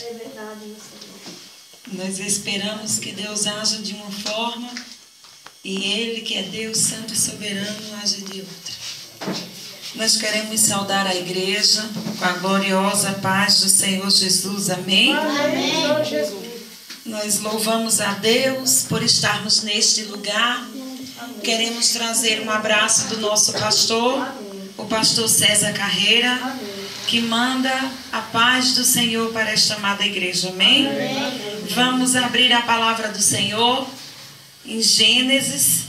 É verdade, meu Senhor. Nós esperamos que Deus haja de uma forma e Ele, que é Deus Santo e Soberano, haja de outra. Nós queremos saudar a igreja com a gloriosa paz do Senhor Jesus. Amém? Amém. Nós louvamos a Deus por estarmos neste lugar. Queremos trazer um abraço do nosso pastor, o pastor César Carreira, que manda a paz do Senhor para esta amada igreja. Amém? Vamos abrir a palavra do Senhor em Gênesis,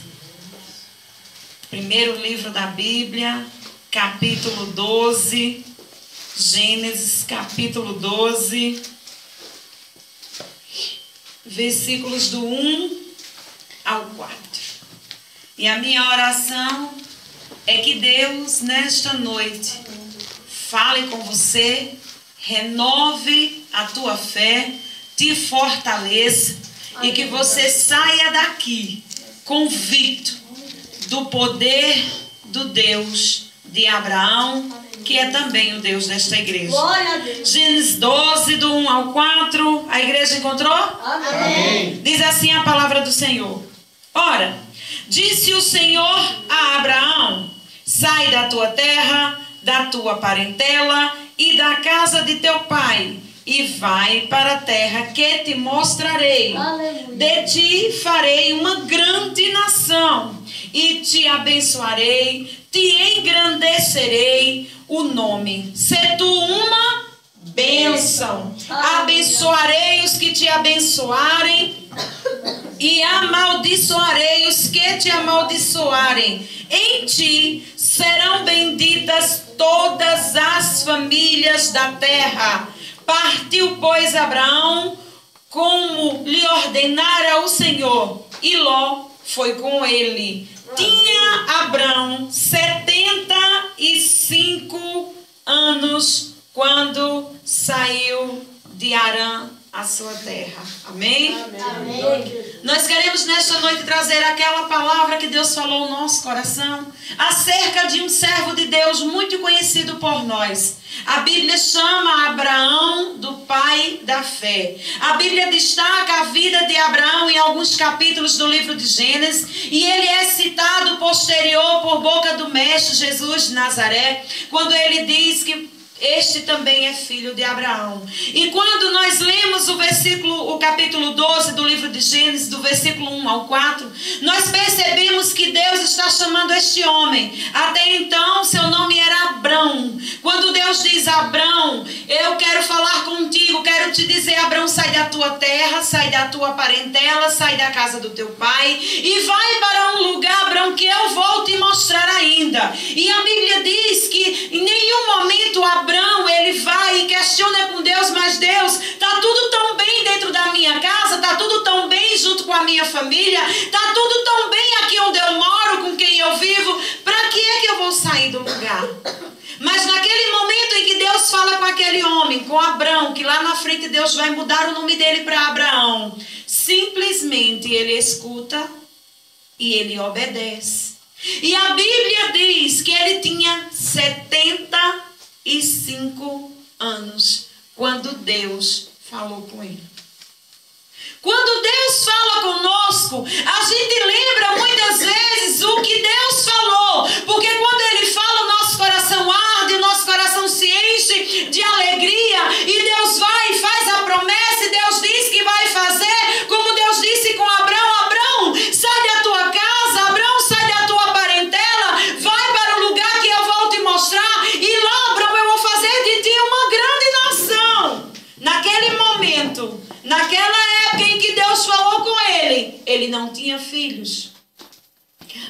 primeiro livro da Bíblia, capítulo 12. Gênesis, capítulo 12, versículos do 1 ao 4. E a minha oração é que Deus, nesta noite, fale com você, renove a tua fé, te fortaleça e que você saia daqui convicto do poder do Deus de Abraão, que é também o Deus desta igreja. Glória a Deus. Gênesis 12, do 1 ao 4. A igreja encontrou? Amém. Diz assim a palavra do Senhor. Ora, disse o Senhor a Abraão: sai da tua terra, da tua parentela e da casa de teu pai, e vai para a terra que te mostrarei. Aleluia. De ti farei uma grande nação, e te abençoarei, te engrandecerei o nome. Se tu uma bênção. Abençoarei os que te abençoarem, e amaldiçoarei os que te amaldiçoarem. Em ti serão benditas todas as famílias da terra. Partiu, pois, Abraão, como lhe ordenara o Senhor, e Ló foi com ele. Tinha Abraão 75 anos quando saiu de Harã, a sua terra. Amém? Amém. Nós queremos nesta noite trazer aquela palavra que Deus falou no nosso coração acerca de um servo de Deus muito conhecido por nós. A Bíblia chama Abraão do pai da fé. A Bíblia destaca a vida de Abraão em alguns capítulos do livro de Gênesis, e ele é citado posterior por boca do mestre Jesus de Nazaré, quando ele diz que este também é filho de Abraão. E quando nós lemos o capítulo 12 do livro de Gênesis, do versículo 1 ao 4, nós percebemos que Deus está chamando este homem. Até então, seu nome era Abrão. Quando Deus diz: Abrão, eu quero falar contigo, quero te dizer, Abrão, sai da tua terra, sai da tua parentela, sai da casa do teu pai e vai para um lugar, Abrão, que eu vou te mostrar ainda. E a Bíblia diz que em nenhum momento Abrão ele vai e questiona com Deus: mas Deus, está tudo tão bem dentro da minha casa, está tudo tão bem junto com a minha família, está tudo tão bem aqui onde eu moro, com quem eu vivo, para que é que eu vou sair do lugar? Mas naquele momento em que Deus fala com aquele homem, com Abrão, que lá na frente Deus vai mudar o nome dele para Abraão, simplesmente ele escuta e ele obedece. E a Bíblia diz que ele tinha 75 anos quando Deus falou com ele. Quando Deus fala conosco, a gente lembra muitas vezes o que Deus falou, porque quando Ele fala, o nosso coração arde, o nosso coração se enche de alegria, e Deus vai e faz a promessa, e Deus diz que vai fazer, como Deus disse com Abrão: Abrão, sai da tua casa, Abrão, sai da tua parentela, vai para o lugar que eu vou te mostrar, e lá, Abrão, eu vou fazer de ti uma grande nação. Naquele momento, naquela época em que Deus falou com ele, ele não tinha filhos.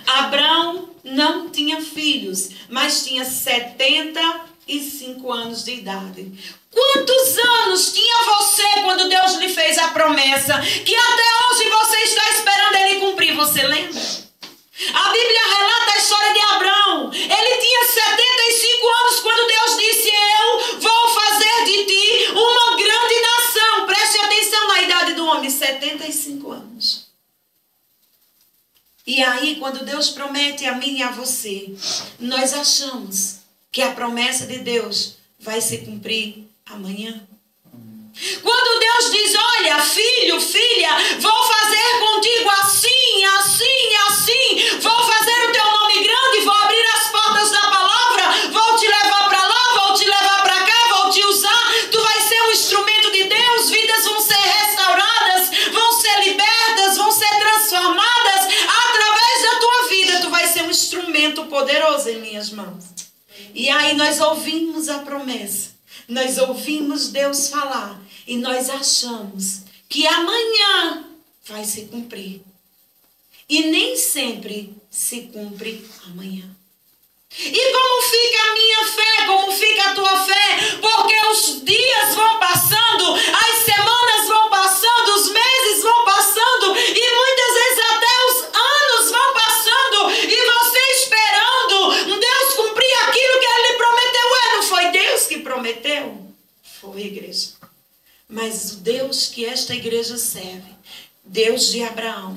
Abrão não tinha filhos, mas tinha 75 anos de idade. Quantos anos tinha você quando Deus lhe fez a promessa que até hoje você está esperando ele cumprir? Você lembra? A Bíblia relata a história de Abrão. Ele tinha 75 anos quando Deus disse: eu vou fazer de ti uma grande nação. Preste atenção na idade do homem, 75 anos. E aí, quando Deus promete a mim e a você, nós achamos que a promessa de Deus vai se cumprir amanhã. Quando Deus diz, olha, filho, filha, vou fazer contigo assim, assim, assim, vou fazer o teu nome grande, vou abrir as portas da palavra, vou te levar para lá, vou te levar para cá, vou te usar, tu vai ser um instrumento de Deus, vidas vão ser restauradas, vão ser libertas, vão ser transformadas, através da tua vida, tu vai ser um instrumento poderoso em minhas mãos. E aí nós ouvimos a promessa, nós ouvimos Deus falar e nós achamos que amanhã vai se cumprir. E nem sempre se cumpre amanhã. E como fica a minha fé, como fica a tua fé? Porque os dias vão passando, as semanas vão passando, os meses vão passando e muitas vezes até os anos vão passando e você esperando Deus cumprir aquilo que Ele lhe prometeu. Não foi Deus que prometeu? Foi, igreja. Mas o Deus que esta igreja serve, Deus de Abraão,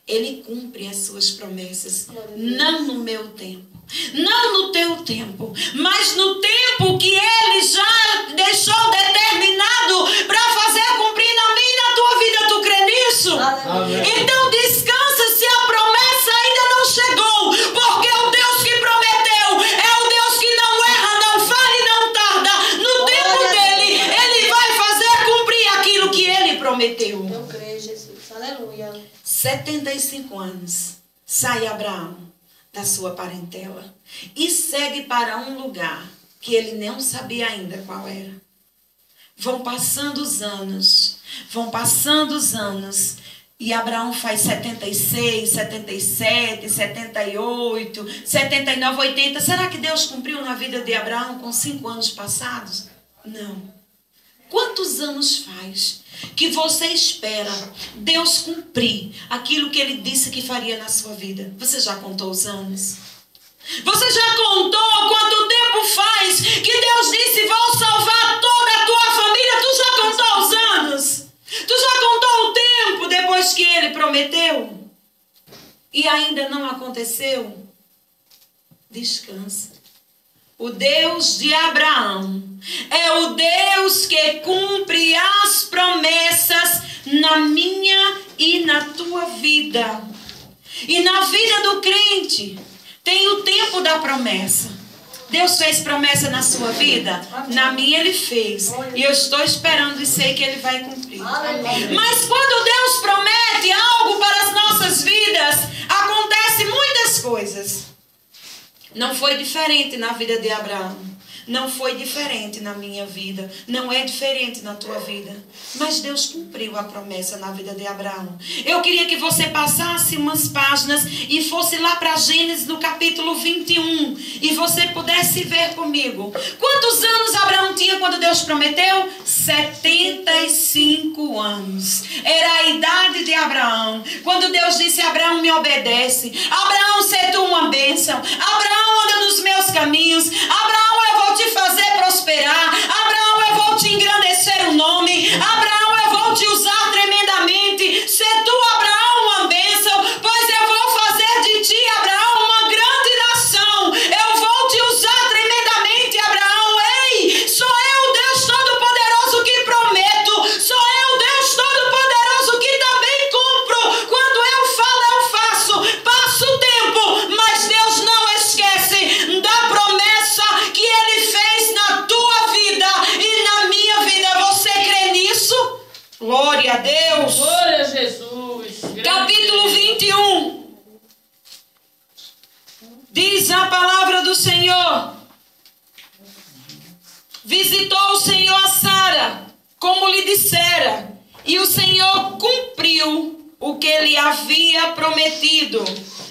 Ele cumpre as suas promessas, não no meu tempo, não no teu tempo, mas no tempo que Ele já deixou determinado para fazer cumprir na minha e na tua vida. Tu crê nisso? Amém. Então descansa se a promessa ainda não chegou, porque o Deus que prometeu é o Deus que não erra, não falha e não tarda. No tempo dele, Ele vai fazer cumprir aquilo que Ele prometeu. Eu creio, Jesus. Aleluia. 75 anos, sai Abraão da sua parentela e segue para um lugar que ele não sabia ainda qual era. Vão passando os anos, e Abraão faz 76, 77, 78, 79, 80. Será que Deus cumpriu na vida de Abraão com 5 anos passados? Não. Quantos anos faz que você espera Deus cumprir aquilo que Ele disse que faria na sua vida? Você já contou os anos? Você já contou quanto tempo faz que Deus disse, vou salvar toda a tua família? Tu já contou os anos? Tu já contou o tempo depois que Ele prometeu? E ainda não aconteceu? Descansa. O Deus de Abraão é o Deus que cumpre as promessas na minha e na tua vida. E na vida do crente tem o tempo da promessa. Deus fez promessa na sua vida? Na minha Ele fez. E eu estou esperando e sei que Ele vai cumprir. Mas quando Deus promete algo para as nossas vidas, acontecem muitas coisas. Não foi diferente na vida de Abraão. Não foi diferente na minha vida. Não é diferente na tua vida. Mas Deus cumpriu a promessa na vida de Abraão. Eu queria que você passasse umas páginas e fosse lá para Gênesis no capítulo 21. E você pudesse ver comigo. Quantos anos Abraão tinha quando Deus prometeu? 75 anos. Era a idade de Abraão. Quando Deus disse, Abraão, me obedece. Abraão, sê tu uma bênção. Abraão, anda nos meus caminhos. Abraão, eu vou te fazer prosperar. Abraão, eu vou te engrandecer o nome. Abraão, eu vou te usar tremendamente. Sê tu, Abraão, uma bênção, pois eu vou fazer de ti, Abraão, uma grande nação. Eu vou te usar tremendamente, Abraão. Ei, sou eu, Deus Todo-Poderoso, que prometo. Sou eu, Deus Todo-Poderoso, que também cumpro. Quando eu falo, eu faço. Passo o tempo, mas Deus não esquece da promessa que Ele fez na tua vida e na minha vida. Você crê nisso? Glória a Deus. Glória a Jesus. Capítulo 21. Diz a palavra do Senhor. Visitou o Senhor a Sara, como lhe dissera, e o Senhor cumpriu o que lhe havia prometido.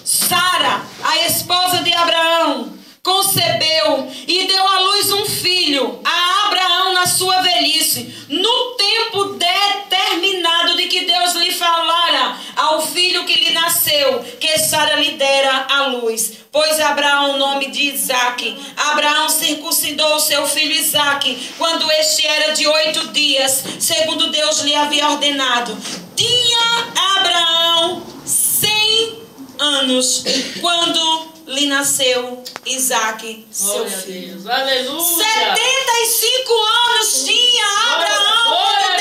Sara, a esposa de Abraão, concebeu e deu à luz um filho a Abraão na sua velhice, no tempo determinado de que Deus lhe falara ao filho que lhe nasceu, que Sara lhe dera à luz. Pôs Abraão o nome de Isaque. Abraão circuncidou o seu filho Isaque, quando este era de 8 dias, segundo Deus lhe havia ordenado. Tinha Abraão 100 anos, quando lhe nasceu Isaque, seu Glória filho. a Deus. Aleluia. 75 anos tinha Abraão quando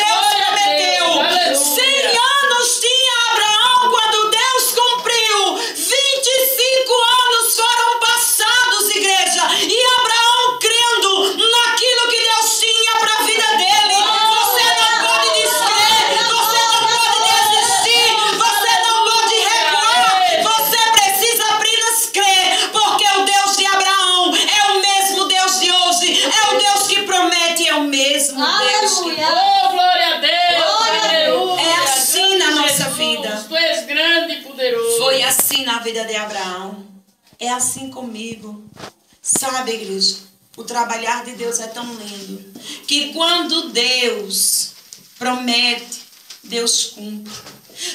Aleluia. Oh, glória a Deus. Glória a Deus. Aleluia. É assim na Grande nossa Jesus, vida. Tu és grande e poderoso. Foi assim na vida de Abraão. É assim comigo. Sabe, igreja, o trabalhar de Deus é tão lindo que quando Deus promete, Deus cumpre.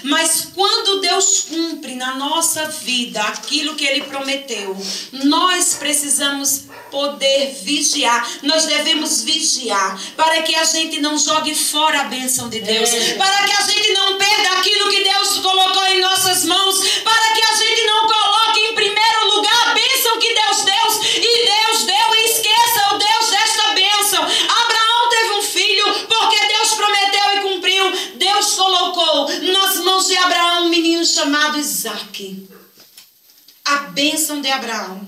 Mas quando Deus cumpre na nossa vida aquilo que Ele prometeu, nós precisamos poder vigiar. Nós devemos vigiar para que a gente não jogue fora a bênção de Deus, para que a gente não perda aquilo que Deus colocou em nossas mãos, para que a gente não coloque em primeiro lugar a bênção que Deus deu e esqueça o Deus desta bênção. Abraão teve um filho porque Deus prometeu e cumpriu. Deus colocou nas mãos de Abraão um menino chamado Isaque. A bênção de Abraão,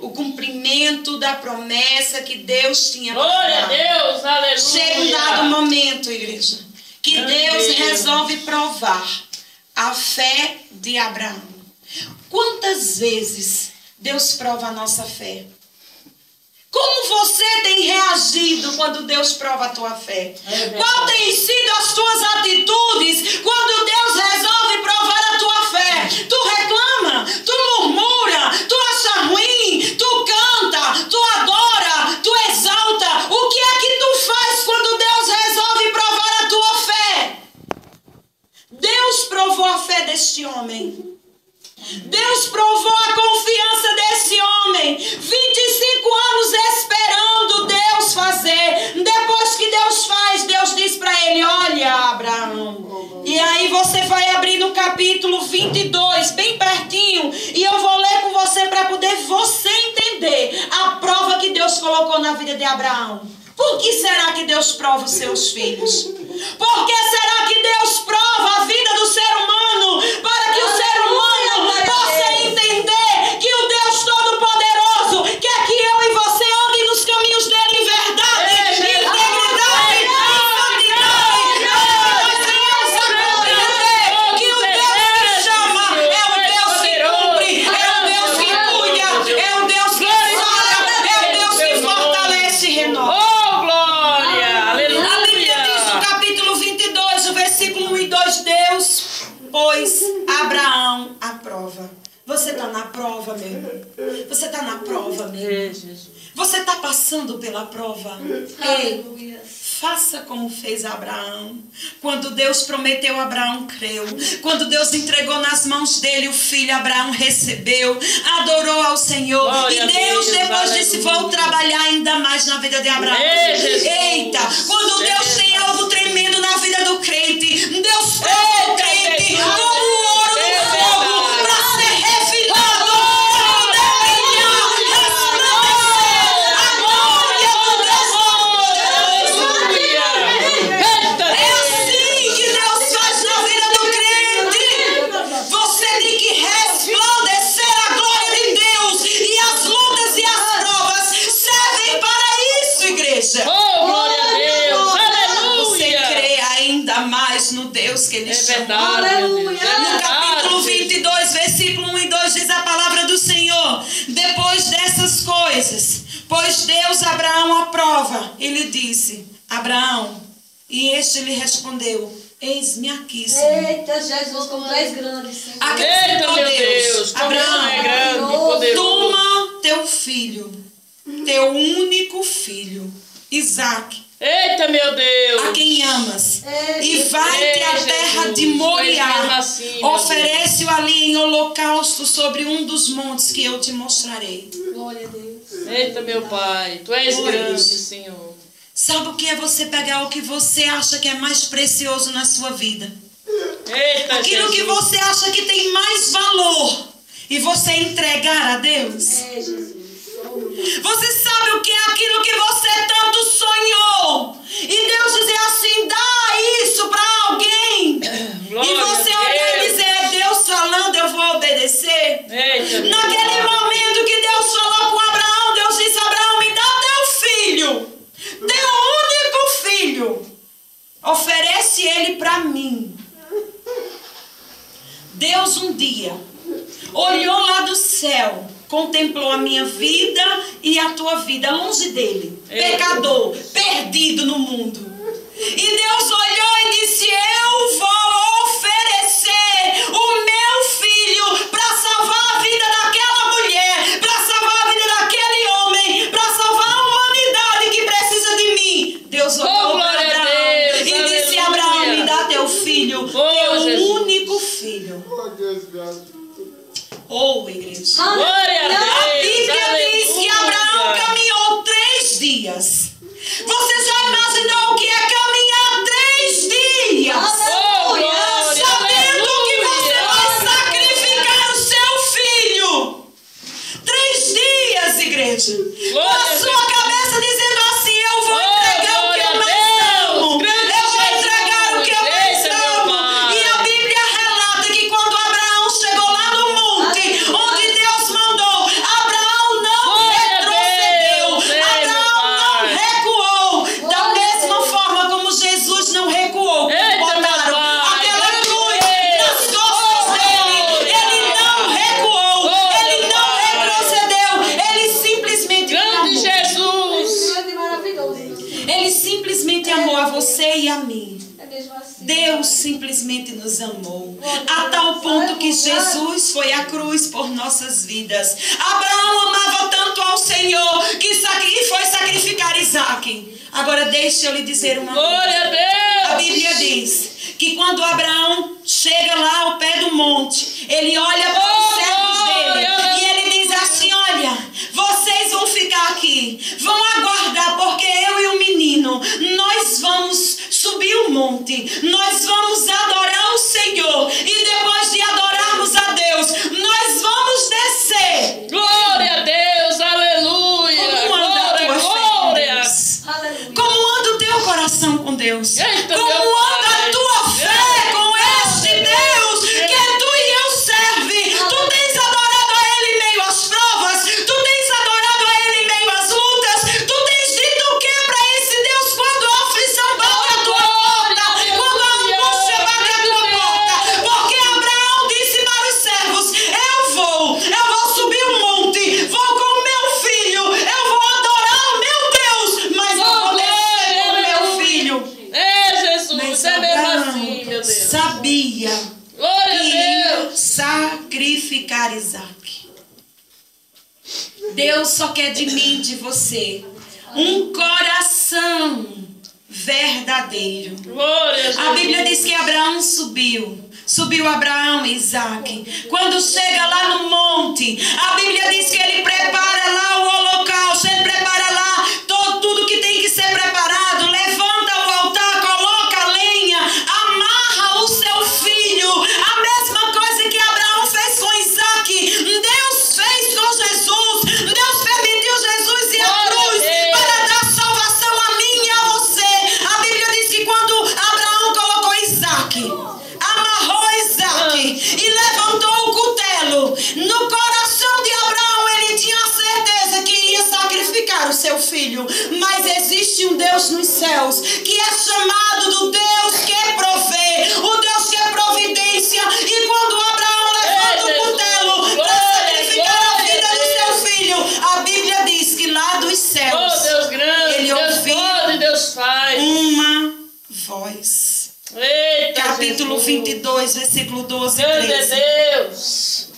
o cumprimento da promessa que Deus tinha para Glória a Abraão. Deus, aleluia. Chega um dado momento, igreja, que Deus resolve provar a fé de Abraão. Quantas vezes Deus prova a nossa fé? Como você tem reagido quando Deus prova a tua fé? Qual tem sido as tuas atitudes quando Deus resolve provar a tua fé? Tu reclama, tu murmura, tu acha ruim, tu canta, tu adora, tu exalta. O que é que tu faz quando Deus resolve provar a tua fé? Deus provou a fé deste homem. Deus provou a confiança desse homem. 25 anos esperando Deus fazer. Depois que Deus faz, Deus diz para ele: olha, Abraão. E aí você vai abrir no capítulo 22, bem pertinho. E eu vou ler com você para poder você entender a prova que Deus colocou na vida de Abraão. Por que será que Deus prova os seus filhos? Por que será que Deus prova a vida do ser humano? Para que o ser humano possa entender que o Deus Todo-Poderoso quer que eu e você andem nos caminhos dele em verdade, integridade, santidade. Nós venhamos a compreender que o Deus que chama é o Deus que cumpre, é o Deus que cuida, é o Deus que sara, é o Deus que fortalece e renova. Oh, glória, aleluia. A Bíblia diz no capítulo 22, o versículo 1 e 2, Deus pôs Abraão à prova. Você está na prova, meu irmão? Você está na prova, meu irmão? Você está passando pela prova? Ei, Aleluia. faça como fez Abraão. Quando Deus prometeu, Abraão creu. Quando Deus entregou nas mãos dele o filho, Abraão recebeu, adorou ao Senhor. Glória E Deus a Deus, depois disse: vou trabalhar ainda mais na vida de Abraão. Ei, Jesus. Eita, quando Deus tem algo tremendo na vida do crente, Deus pega o crente como o ouro no fogo para ser refinado, para poder brilhar, resplandecer a glória do Deus Todo-Poderoso. É assim que Deus faz na vida do crente. Você tem que resplandecer a glória de Deus. E as lutas e as provas servem para isso, igreja. Oh, glória a Deus, Você aleluia. crê ainda mais no Deus que Ele É chama. verdade, meu Deus. É No capítulo verdade. 22, versículo 1 e 2 diz a palavra do Senhor: depois dessas coisas, pois Deus Abraão à prova, ele disse: Abraão, e este lhe respondeu: eis-me aqui, Senhor. Eita, Jesus, como tu és grande, Senhor. Eita, Acrescentou meu Deus, como Abraão, é grande, poderoso. toma teu filho, teu único filho, Isaque, Eita, meu Deus. a quem amas, Eita. e vai-te à Ei, terra Jesus, de Moriá, tu és mesmo assim, meu oferece-o ali em holocausto sobre um dos montes que eu te mostrarei. Glória a Deus. Eita, meu Pai, tu és Glória a grande, Deus. Senhor. Sabe o que é você pegar o que você acha que é mais precioso na sua vida? Eita, Aquilo que Jesus. você acha que tem mais valor e você entregar a Deus. É, Jesus. Você sabe o que é aquilo que você tanto sonhou e Deus dizer assim: dá isso para alguém. Glória E você a olhar e Deus. dizer: é Deus falando, eu vou obedecer. Eita, meu Naquele Pai. momento que Deus falou com Abraão, Deus disse: Abraão, me dá teu filho, teu único filho, oferece ele para mim. Deus um dia olhou lá do céu, contemplou a minha vida e a tua vida longe dele, pecador, perdido no mundo. E Deus olhou e disse: eu vou oferecer o meu filho para salvar a vida daquela mulher, para salvar a vida daquele homem, para salvar a humanidade que precisa de mim. Deus olhou para Abraão e disse: Abraão, me dá teu filho, teu único filho. Oh, igreja. Glória a Deus. A Bíblia Aleluia. diz que Abraão caminhou 3 dias. Você já imaginou o que é caminhar 3 dias? Oh, glória, Sabendo que você vai aleluia. sacrificar o seu filho. 3 dias, igreja. Com Glória a a sua Deus. cabeça dizendo assim: eu vou Oh, entregar o que eu glória a mais Deus. amo. Grande Eu vou entregar o que eu mais Jesus. Eita, meu amo. Pai. E a Bíblia relata que quando Abraão chegou lá no monte, onde Deus mandou, Abraão não Glória a retrocedeu. Deus. Ei, meu Abraão não Pai. recuou. Da mesma forma como Jesus não recuou. Eita, meu Botaram Pai. aquela cruz Glória a nas Deus. costas dele. Glória. Ele não recuou. Glória, Ele não Pai. retrocedeu. Ele simplesmente Grande amou. Jesus. Grande e maravilhoso. Ele simplesmente amou a você e a mim. É mesmo assim. Deus simplesmente nos amou a tal ponto que Jesus foi à cruz por nossas vidas. Abraão amava tanto ao Senhor que foi sacrificar Isaque. Agora deixe eu lhe dizer uma coisa. Glória a Deus. A Bíblia diz que quando Abraão chega lá ao pé do monte, ele olha para os servos dele e ele diz assim: olha, vocês vão ficar aqui, vão aguardar, porque eu e o menino, nós vamos subir o monte, nós vamos adorar o Senhor, e depois de adorarmos a Deus, nós vamos descer. Glória a Deus. Aleluia. Como anda a Glória, tua fé com glória. Deus? Aleluia. Como anda o teu coração com Deus? Eita, Como meu anda Pai. a tua fé com este Deus que tu e eu serve? Tu tens adorado a Ele em meio às provas? Tu tens adorado a Ele em meio às lutas? Tu tens dito o que para esse Deus quando a aflição bate a tua porta? Quando a angústia bate a tua porta? Porque Abraão disse para os servos: eu vou subir o monte, vou com o meu filho, eu vou adorar o meu Deus, mas eu vou descer com o meu filho. É, Jesus. Mas É mesmo Abraão assim, meu Deus. sabia Glória que a ia Deus. sacrificar Isaque. Deus só quer de mim, de você, um coração verdadeiro. Glória a Jesus. A Bíblia diz que Abraão subiu Abraão e Isaque. Quando chega lá no monte, a Bíblia diz que ele prepara lá o holocausto, ele prepara lá tudo que tem que ser preparado, levanta o altar, coloca a lenha, amarra o seu filho. A mesma coisa que Abraão fez com Isaque, Deus fez com Jesus. Deus permitiu Jesus ir à Glória a cruz Deus. para dar salvação a mim e a você. A Bíblia diz que quando Abraão colocou Isaque, amarrou Isaque e levantou o cutelo, no coração de Abraão ele tinha a certeza que ia sacrificar o seu filho. Mas existe um Deus nos céus que é chamado do Deus que provê, o Deus que é providência. E quando Abraão levanta o cutelo para sacrificar a vida do seu filho, a Bíblia diz que lá dos céus Oh, Deus grande. ele Deus ouviu pode, Deus faz. uma voz. Eita, Capítulo Jesus. 22, versículo 12 e Grande 13. é Deus.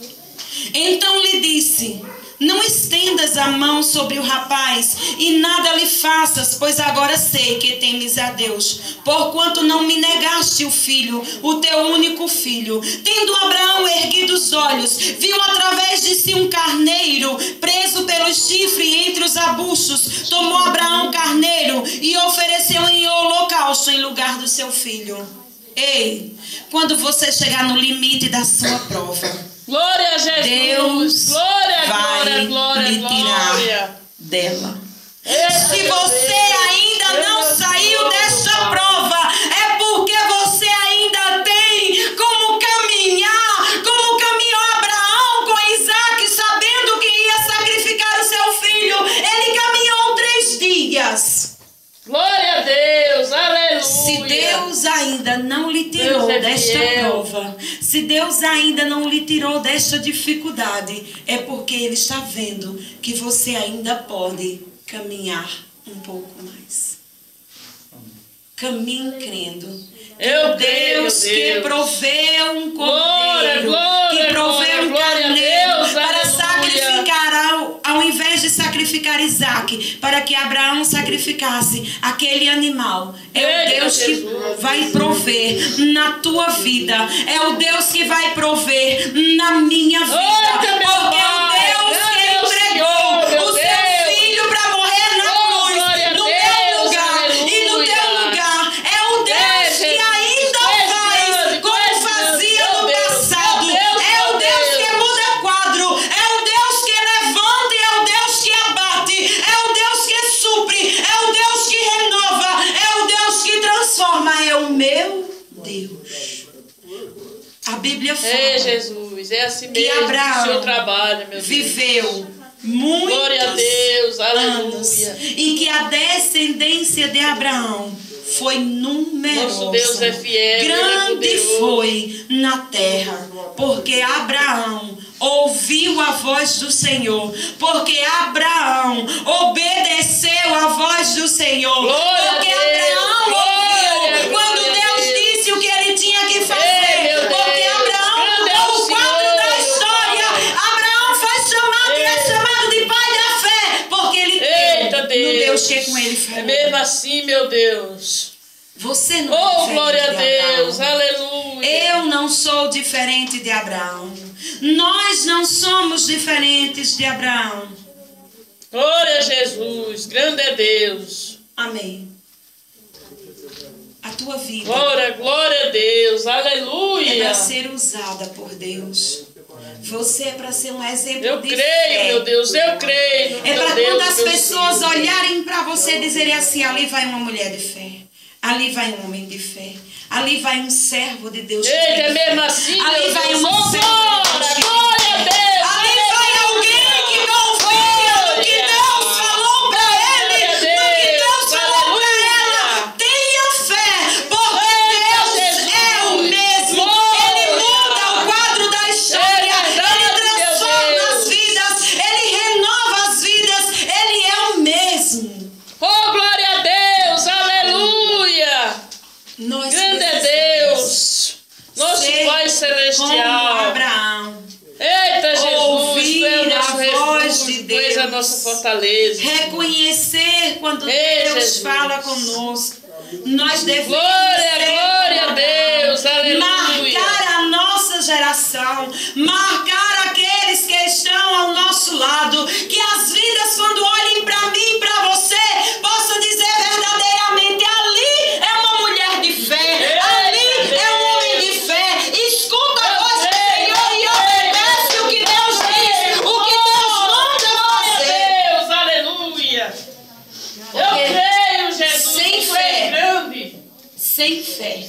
Então lhe disse: não estendas a mão sobre o rapaz e nada lhe faças, pois agora sei que temes a Deus, porquanto não me negaste o filho, o teu único filho. Tendo Abraão erguido os olhos, viu através de si um carneiro preso pelo chifre entre os arbustos. Tomou Abraão o carneiro e ofereceu em holocausto em lugar do seu filho. Ei, quando você chegar no limite da sua prova, Glória a Jesus. Deus Glória, vai glória, glória, lhe tirar glória. dela. Eita, Se meu você Deus. ainda Meu não Deus. saiu desta prova, é porque você ainda tem como caminhar, como caminhou Abraão com Isaque, sabendo que ia sacrificar o seu filho. Ele caminhou 3 dias. Glória a Deus. Aleluia. Se Deus ainda não lhe tirou Deus é desta fiel. prova, se Deus ainda não lhe tirou desta dificuldade, é porque Ele está vendo que você ainda pode caminhar um pouco mais. Caminhe crendo. Eu creio, Deus que Deus. proveu um Glória, cordeiro, glória, que proveu glória, um glória a carneiro Deus, para aleluia. sacrificar, ao invés de sacrificar Isaac, para que Abraão sacrificasse aquele animal. É o Eita, Deus que Jesus. vai prover na tua vida. É o Deus que vai prover na minha vida. Eita, meu Porque Pai, o Deus que meu entregou Senhor, meu o seu Deus. filho para morrer na Oh, cruz, glória a no Deus, meu lugar e no aleluia. teu lugar. É o Deus que Jesus, ainda tu és faz grande, tu como és fazia grande, no meu Deus, passado. meu Deus, É o meu Deus que Deus. muda quadro. É o Deus que levanta e é o Deus que abate. É o Deus que supre. É o Deus que renova. É o Deus que transforma. É o meu Deus. A Bíblia fala Ei, Jesus, é assim que mesmo que o Abraão Senhor trabalha, meu Deus. viveu muitos Glória a Deus, anos aleluia. e que a descendência de Abraão foi numerosa. Nosso Deus é fiel, Ele é Grande poderoso. foi na terra, porque Abraão ouviu a voz do Senhor, porque Abraão obedeceu a voz do Senhor, Glória a porque Deus, Abraão glória, ouviu quando glória a Deus Deus. disse o que ele tinha que Ei, fazer, meu porque Deus, Abraão grande é o mudou o quadro Senhor, da meu história. Pai. Abraão foi chamado e é Ei. chamado de pai da fé, porque ele Eita, creu no Deus. Deus que com ele falou. É mesmo assim, meu Deus. Você não Oh, é glória a diferente de Deus, Abraão. aleluia. Eu não sou diferente de Abraão. Nós não somos diferentes de Abraão. Glória a Jesus, grande é Deus. Amém. A tua vida Glória, glória a Deus, é aleluia. para ser usada por Deus. Você é para ser um exemplo Eu de creio, fé. meu Deus, eu creio. É meu para Deus, quando as meu pessoas Senhor. olharem para você e dizerem assim: ali vai uma mulher de fé, ali vai um homem de fé, ali vai um servo de Deus. que Eita, tem é mesmo fé. assim, Ali meu vai Deus. um Oh, servo de Deus. glória, que tem glória a fé. Deus. Ali vai alguém que confia no que Deus falou para ele, no que Deus falou para ela. Tenha fé, porque Deus é o mesmo. Ele muda o quadro da história, ele transforma as vidas, ele renova as vidas, ele é o mesmo. Oh, glória a Deus, aleluia. Nós Grande é precisamos Deus, nosso ser Pai como Celestial. Abraão, Eita, Jesus, ouvir tu és o nosso a voz refúgio, de tu és a Deus. nossa fortaleza. reconhecer quando Ei, Deus Jesus. fala conosco. Nós devemos Glória, ser glória a como Deus, Abraão. aleluia. Marcar a nossa geração, marcar aqueles que estão ao nosso lado, que as vidas quando olhem para mim e para você, possam dizer verdadeiramente: ali é uma mulher de fé, ali é um homem de fé. Escuta a voz do Senhor e obedece o que Deus diz, o que Deus manda fazer. Deus, aleluia. Eu Porque creio, Jesus, sem tu fé, és grande. sem fé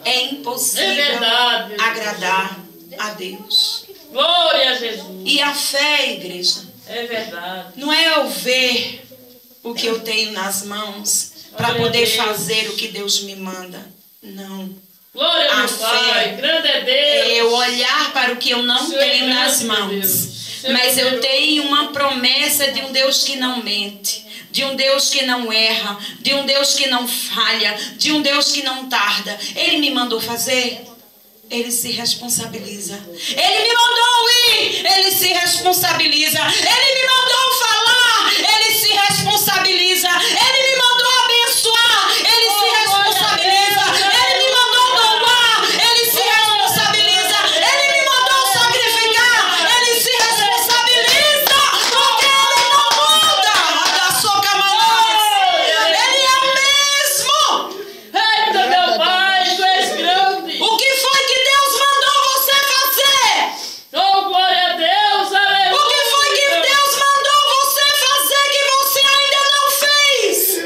é impossível É verdade, Jesus. agradar a Deus. Glória a Jesus. E a fé, igreja, É verdade. não é eu ver o que eu tenho nas mãos para Glória a poder Deus. fazer o que Deus me manda. Não. Glória A meu fé Pai, grande é É Deus. eu olhar para o que eu não Senhor é tenho grande, nas meu mãos. Deus. Senhor Mas é eu poderoso. tenho uma promessa de um Deus que não mente, de um Deus que não erra, de um Deus que não falha, de um Deus que não tarda. Ele me mandou fazer, ele se responsabiliza. Ele me mandou ir, ele se responsabiliza. Ele me mandou falar, ele se responsabiliza. Ele me mandou abençoar, ele se responsabiliza. Ele me mandou doar, ele se responsabiliza. Ele me mandou sacrificar, ele se responsabiliza. Porque ele não muda da sua camarada. Ele é o mesmo. Eita, meu Pai, tu és grande. O que foi que Deus mandou você fazer? Oh, glória a Deus, aleluia. O que foi que Deus mandou você fazer que você ainda não fez?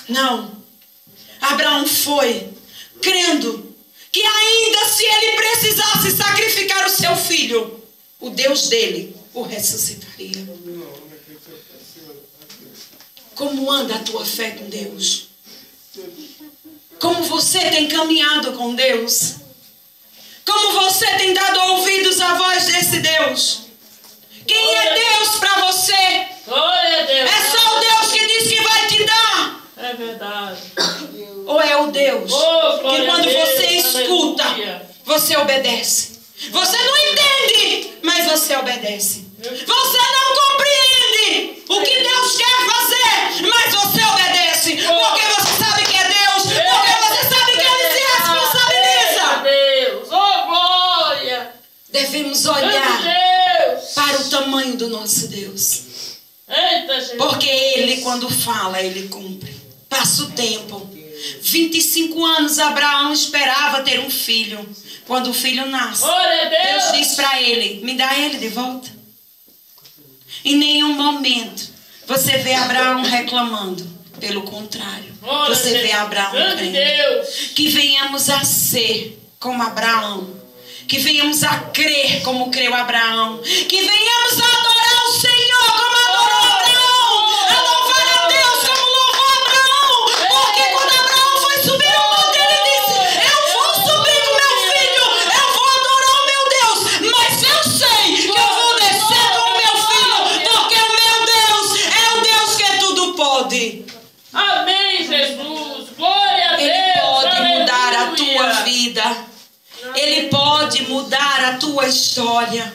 Não. Abraão foi crendo que ainda se ele precisasse sacrificar o seu filho, o Deus dele o ressuscitaria. Como anda a tua fé com Deus? Como você tem caminhado com Deus? Como você tem dado ouvidos à voz desse Deus? Quem é Deus para você? Glória a Deus. É só o Deus que diz que vai te dar? É verdade. Ou é o Deus Oh, que glória a quando Deus, você escuta, aleluia. você obedece? Você não entende, mas você obedece. Você não compreende o que Deus quer fazer, mas você obedece. Porque você sabe que é Deus, porque você sabe que Ele se responsabiliza. Deus, oh glória. Devemos Meu olhar Deus. para o tamanho do nosso Deus. Eita, Jesus. Porque Ele, quando fala, Ele cumpre. Passa o tempo. 25 anos Abraão esperava ter um filho. Quando o filho nasce, Glória a Deus. Deus diz para ele: me dá ele de volta. Em nenhum momento você vê Abraão reclamando. Pelo contrário, Glória você a Deus. vê Abraão Grande crendo. Deus. Que venhamos a ser como Abraão. Que venhamos a crer como creu Abraão. Que venhamos a adorar o Senhor como adorou Abraão. A louvar a Deus como louvou Abraão. Porque quando Abraão foi subir o monte, ele disse: eu vou subir com meu filho, eu vou adorar o meu Deus. Mas eu sei que eu vou descer com o meu filho, porque o meu Deus é o Deus que tudo pode. Amém, Jesus. Glória a Deus. Ele pode mudar a Aleluia. tua vida. Ele pode mudar a tua história.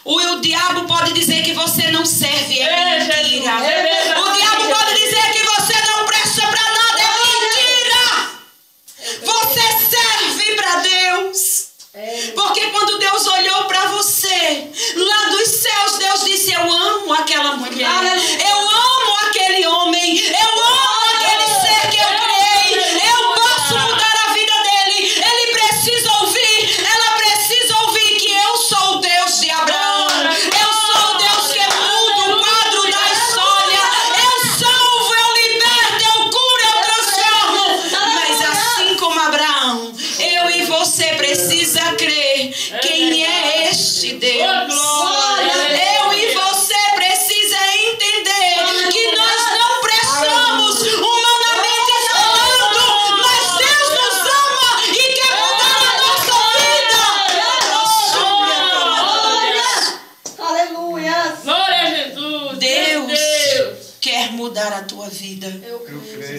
O diabo pode dizer que você não serve, é mentira. O diabo pode dizer que você não presta para nada, é mentira. Você serve para Deus. Porque quando Deus olhou para você, lá dos céus, Deus disse: eu amo aquela mulher, eu amo aquele homem, eu amo aquele ser que eu criei, eu posso mudar a vida dele. Ele precisa ouvir, ela precisa ouvir que eu sou o Deus de Abraão, eu sou o Deus que muda o quadro da história, eu salvo, eu liberto, eu curo, eu transformo. Mas assim como Abraão, eu e você precisa crer quem é este Deus. Eu e você precisa entender que nós não prestamos humanamente falando, mas Deus nos ama e quer mudar a nossa vida. Aleluia. Glória a Jesus. Deus quer mudar a tua vida.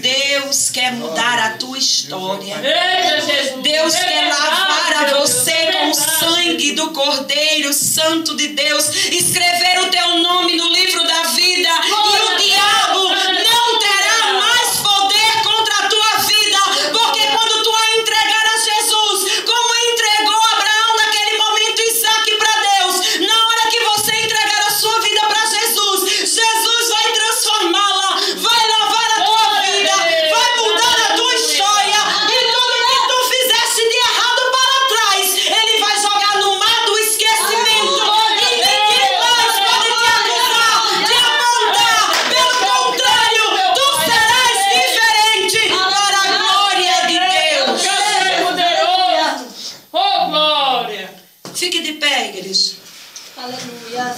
Deus quer mudar a tua história. Eita, Jesus. Deus É quer verdade, lavar a Deus, você é com o verdade. sangue do Cordeiro Santo de Deus, escrever o teu nome no livro da vida, e o diabo não terá mais poder contra a tua vida, porque quando tu a entregar a Jesus, como entregou Abraão naquele momento Isaac para Deus, na hora que você entregar a sua vida para Jesus, Jesus vai transformá-la, vai lavar a tua vida, vai mudar a tua história, e tudo que tu fizesse de errado para trás, Ele vai jogar no mar do esquecimento, e ninguém mais pode te acusar, te apontar. Pelo contrário, tu serás diferente para a glória de Deus. Poderoso. Oh glória. Fique de pé, igreja. Aleluia.